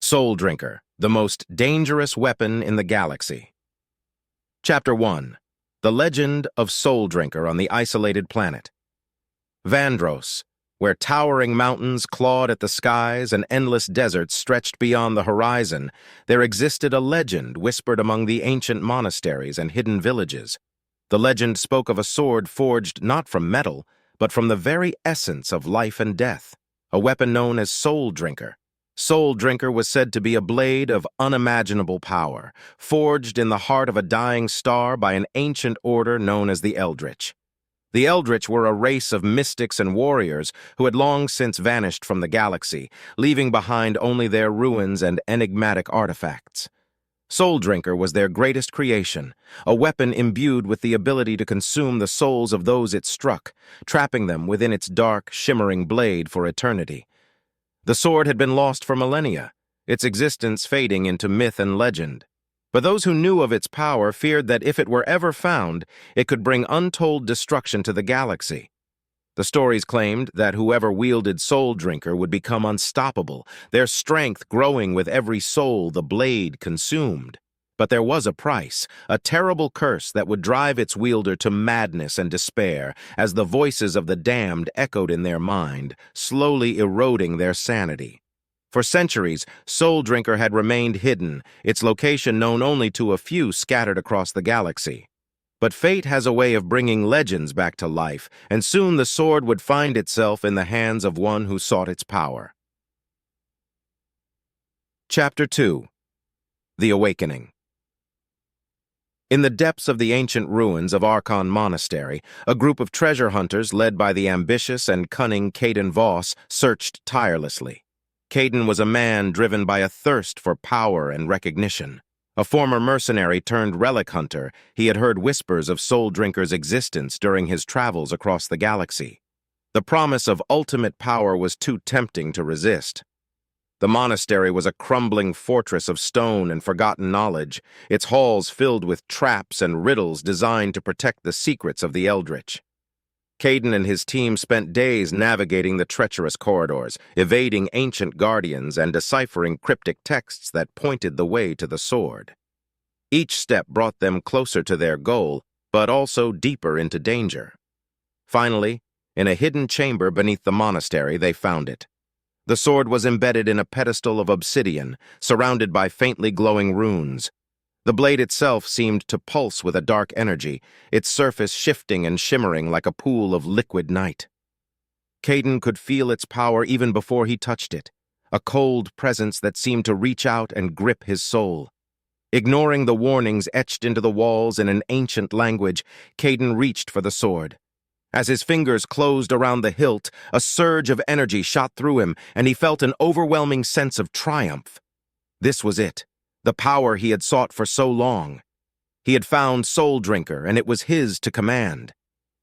Soul Drinker, the most dangerous weapon in the galaxy. Chapter 1. The Legend of Soul Drinker on the Isolated Planet. Vandros, where towering mountains clawed at the skies and endless deserts stretched beyond the horizon, there existed a legend whispered among the ancient monasteries and hidden villages. The legend spoke of a sword forged not from metal, but from the very essence of life and death, a weapon known as Soul Drinker. Soul Drinker was said to be a blade of unimaginable power, forged in the heart of a dying star by an ancient order known as the Eldritch. The Eldritch were a race of mystics and warriors who had long since vanished from the galaxy, leaving behind only their ruins and enigmatic artifacts. Soul Drinker was their greatest creation, a weapon imbued with the ability to consume the souls of those it struck, trapping them within its dark, shimmering blade for eternity. The sword had been lost for millennia, its existence fading into myth and legend. But those who knew of its power feared that if it were ever found, it could bring untold destruction to the galaxy. The stories claimed that whoever wielded Soul Drinker would become unstoppable, their strength growing with every soul the blade consumed. But there was a price, a terrible curse that would drive its wielder to madness and despair as the voices of the damned echoed in their mind, slowly eroding their sanity. For centuries, Soul Drinker had remained hidden, its location known only to a few scattered across the galaxy. But fate has a way of bringing legends back to life, and soon the sword would find itself in the hands of one who sought its power. Chapter 2. The Awakening. In the depths of the ancient ruins of Archon Monastery, a group of treasure hunters led by the ambitious and cunning Caden Voss searched tirelessly. Caden was a man driven by a thirst for power and recognition. A former mercenary turned relic hunter, he had heard whispers of Soul Drinker's existence during his travels across the galaxy. The promise of ultimate power was too tempting to resist. The monastery was a crumbling fortress of stone and forgotten knowledge, its halls filled with traps and riddles designed to protect the secrets of the Eldritch. Caden and his team spent days navigating the treacherous corridors, evading ancient guardians and deciphering cryptic texts that pointed the way to the sword. Each step brought them closer to their goal, but also deeper into danger. Finally, in a hidden chamber beneath the monastery, they found it. The sword was embedded in a pedestal of obsidian, surrounded by faintly glowing runes. The blade itself seemed to pulse with a dark energy, its surface shifting and shimmering like a pool of liquid night. Caden could feel its power even before he touched it, a cold presence that seemed to reach out and grip his soul. Ignoring the warnings etched into the walls in an ancient language, Caden reached for the sword. As his fingers closed around the hilt, a surge of energy shot through him, and he felt an overwhelming sense of triumph. This was it, the power he had sought for so long. He had found Soul Drinker, and it was his to command.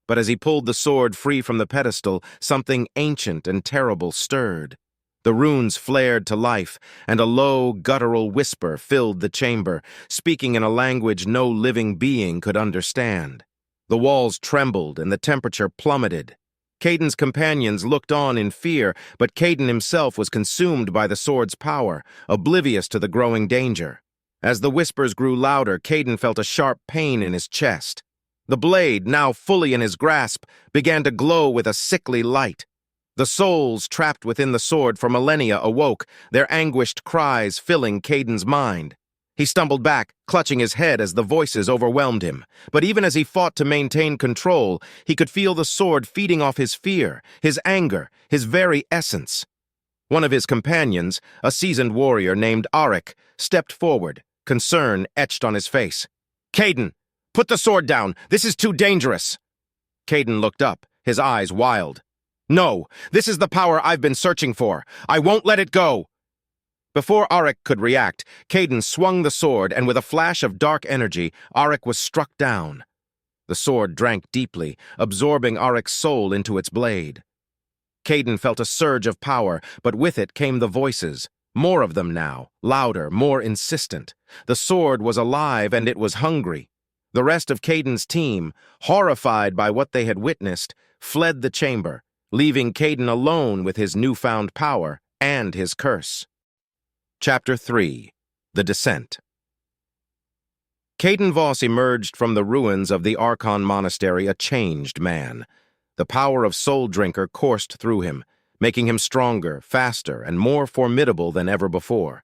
But as he pulled the sword free from the pedestal, something ancient and terrible stirred. The runes flared to life, and a low, guttural whisper filled the chamber, speaking in a language no living being could understand. The walls trembled and the temperature plummeted. Caden's companions looked on in fear, but Caden himself was consumed by the sword's power, oblivious to the growing danger. As the whispers grew louder, Caden felt a sharp pain in his chest. The blade, now fully in his grasp, began to glow with a sickly light. The souls trapped within the sword for millennia awoke, their anguished cries filling Caden's mind. He stumbled back, clutching his head as the voices overwhelmed him. But even as he fought to maintain control, he could feel the sword feeding off his fear, his anger, his very essence. One of his companions, a seasoned warrior named Relic, stepped forward, concern etched on his face. "Caden, put the sword down! This is too dangerous!" Caden looked up, his eyes wild. "No, this is the power I've been searching for. I won't let it go!" Before Relic could react, Caden swung the sword, and with a flash of dark energy, Relic was struck down. The sword drank deeply, absorbing Relic's soul into its blade. Caden felt a surge of power, but with it came the voices. More of them now, louder, more insistent. The sword was alive, and it was hungry. The rest of Caden's team, horrified by what they had witnessed, fled the chamber, leaving Caden alone with his newfound power and his curse. Chapter 3. The Descent. Caden Voss emerged from the ruins of the Archon Monastery a changed man. The power of Soul Drinker coursed through him, making him stronger, faster, and more formidable than ever before.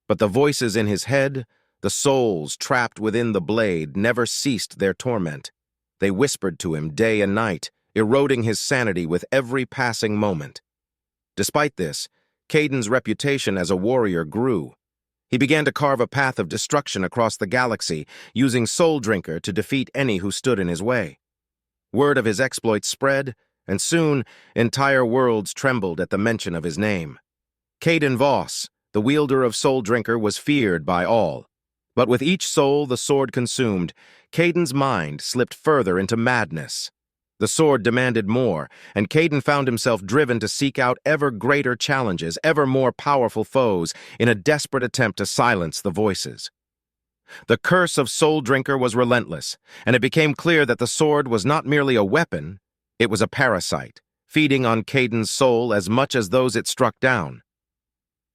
But the voices in his head, the souls trapped within the blade, never ceased their torment. They whispered to him day and night, eroding his sanity with every passing moment. Despite this, Caden's reputation as a warrior grew. He began to carve a path of destruction across the galaxy, using Soul Drinker to defeat any who stood in his way. Word of his exploits spread, and soon entire worlds trembled at the mention of his name. Caden Voss, the wielder of Soul Drinker, was feared by all. But with each soul the sword consumed, Caden's mind slipped further into madness. The sword demanded more, and Caden found himself driven to seek out ever greater challenges, ever more powerful foes, in a desperate attempt to silence the voices. The curse of Soul Drinker was relentless, and it became clear that the sword was not merely a weapon, it was a parasite, feeding on Caden's soul as much as those it struck down.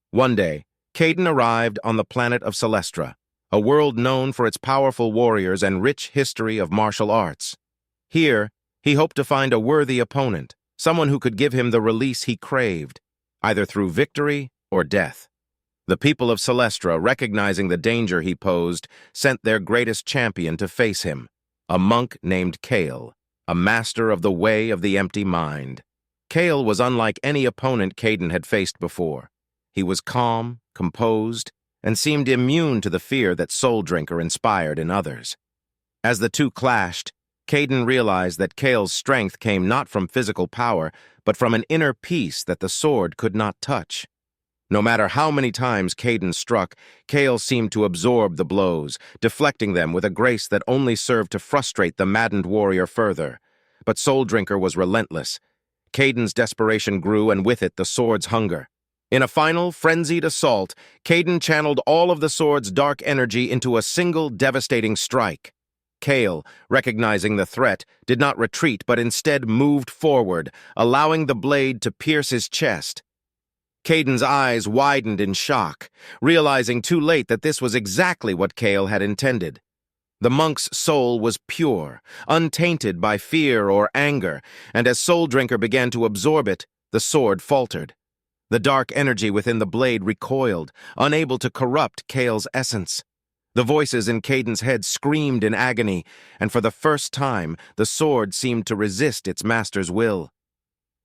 One day, Caden arrived on the planet of Celestra, a world known for its powerful warriors and rich history of martial arts. Here, he hoped to find a worthy opponent, someone who could give him the release he craved, either through victory or death. The people of Celestra, recognizing the danger he posed, sent their greatest champion to face him, a monk named Kale, a master of the way of the empty mind. Kale was unlike any opponent Caden had faced before. He was calm, composed, and seemed immune to the fear that Soul Drinker inspired in others. As the two clashed, Caden realized that Kale's strength came not from physical power, but from an inner peace that the sword could not touch. No matter how many times Caden struck, Kale seemed to absorb the blows, deflecting them with a grace that only served to frustrate the maddened warrior further. But Soul Drinker was relentless. Caden's desperation grew, and with it the sword's hunger. In a final, frenzied assault, Caden channeled all of the sword's dark energy into a single devastating strike. Kale, recognizing the threat, did not retreat but instead moved forward, allowing the blade to pierce his chest. Caden's eyes widened in shock, realizing too late that this was exactly what Kale had intended. The monk's soul was pure, untainted by fear or anger, and as Soul Drinker began to absorb it, the sword faltered. The dark energy within the blade recoiled, unable to corrupt Kale's essence. The voices in Caden's head screamed in agony, and for the first time, the sword seemed to resist its master's will.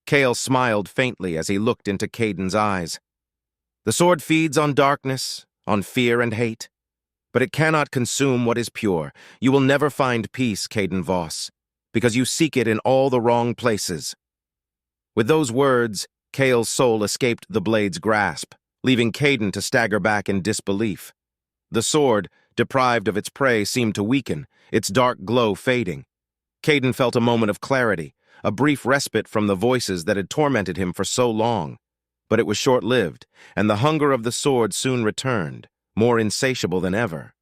Kale smiled faintly as he looked into Caden's eyes. The sword feeds on darkness, on fear and hate, but it cannot consume what is pure. You will never find peace, Caden Voss, because you seek it in all the wrong places. With those words, Kale's soul escaped the blade's grasp, leaving Caden to stagger back in disbelief. The sword, deprived of its prey, seemed to weaken, its dark glow fading. Caden felt a moment of clarity, a brief respite from the voices that had tormented him for so long. But it was short-lived, and the hunger of the sword soon returned, more insatiable than ever.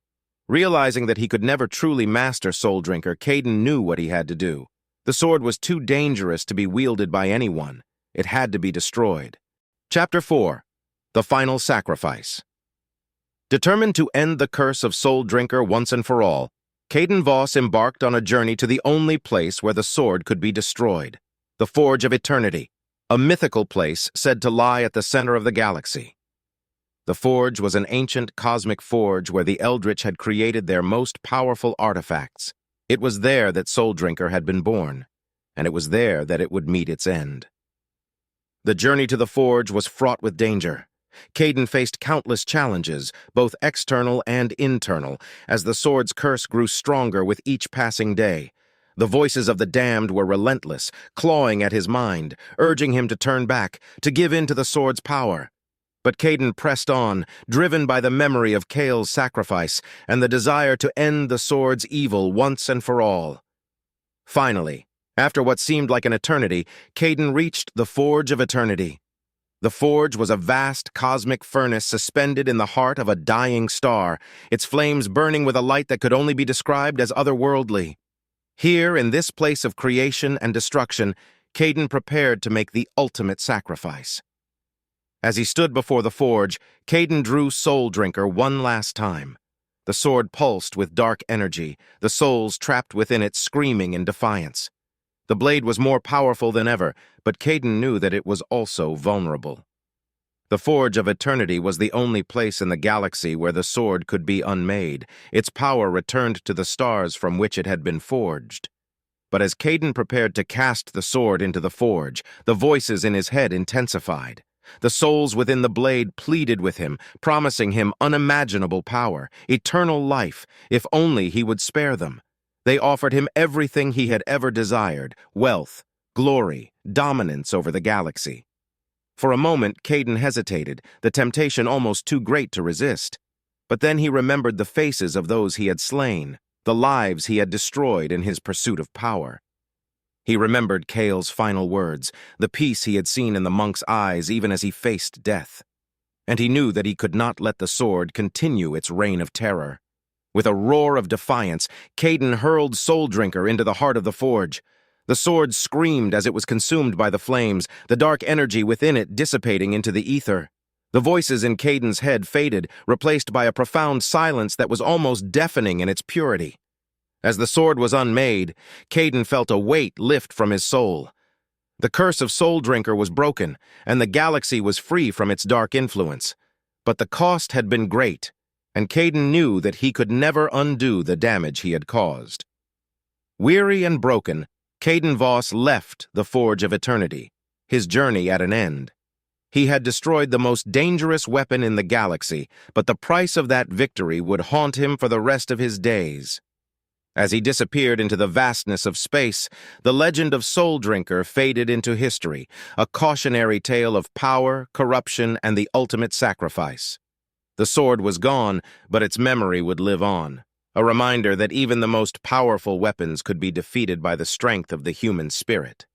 Realizing that he could never truly master Soul Drinker, Caden knew what he had to do. The sword was too dangerous to be wielded by anyone. It had to be destroyed. Chapter 4. The Final Sacrifice. Determined to end the curse of Soul Drinker once and for all, Caden Voss embarked on a journey to the only place where the sword could be destroyed, the Forge of Eternity, a mythical place said to lie at the center of the galaxy. The Forge was an ancient cosmic forge where the Eldritch had created their most powerful artifacts. It was there that Soul Drinker had been born, and it was there that it would meet its end. The journey to the Forge was fraught with danger. Caden faced countless challenges, both external and internal, as the sword's curse grew stronger with each passing day. The voices of the damned were relentless, clawing at his mind, urging him to turn back, to give in to the sword's power. But Caden pressed on, driven by the memory of Kale's sacrifice and the desire to end the sword's evil once and for all. Finally, after what seemed like an eternity, Caden reached the Forge of Eternity. The forge was a vast cosmic furnace suspended in the heart of a dying star, its flames burning with a light that could only be described as otherworldly. Here, in this place of creation and destruction, Caden prepared to make the ultimate sacrifice. As he stood before the forge, Caden drew Soul Drinker one last time. The sword pulsed with dark energy, the souls trapped within it screaming in defiance. The blade was more powerful than ever, but Caden knew that it was also vulnerable. The Forge of Eternity was the only place in the galaxy where the sword could be unmade. Its power returned to the stars from which it had been forged. But as Caden prepared to cast the sword into the forge, the voices in his head intensified. The souls within the blade pleaded with him, promising him unimaginable power, eternal life, if only he would spare them. They offered him everything he had ever desired: wealth, glory, dominance over the galaxy. For a moment, Caden hesitated, the temptation almost too great to resist. But then he remembered the faces of those he had slain, the lives he had destroyed in his pursuit of power. He remembered Kale's final words, the peace he had seen in the monk's eyes even as he faced death. And he knew that he could not let the sword continue its reign of terror. With a roar of defiance, Caden hurled Soul Drinker into the heart of the forge. The sword screamed as it was consumed by the flames, the dark energy within it dissipating into the ether. The voices in Caden's head faded, replaced by a profound silence that was almost deafening in its purity. As the sword was unmade, Caden felt a weight lift from his soul. The curse of Soul Drinker was broken, and the galaxy was free from its dark influence. But the cost had been great, and Caden knew that he could never undo the damage he had caused. Weary and broken, Caden Voss left the Forge of Eternity, his journey at an end. He had destroyed the most dangerous weapon in the galaxy, but the price of that victory would haunt him for the rest of his days. As he disappeared into the vastness of space, the legend of Soul Drinker faded into history, a cautionary tale of power, corruption, and the ultimate sacrifice. The sword was gone, but its memory would live on, a reminder that even the most powerful weapons could be defeated by the strength of the human spirit.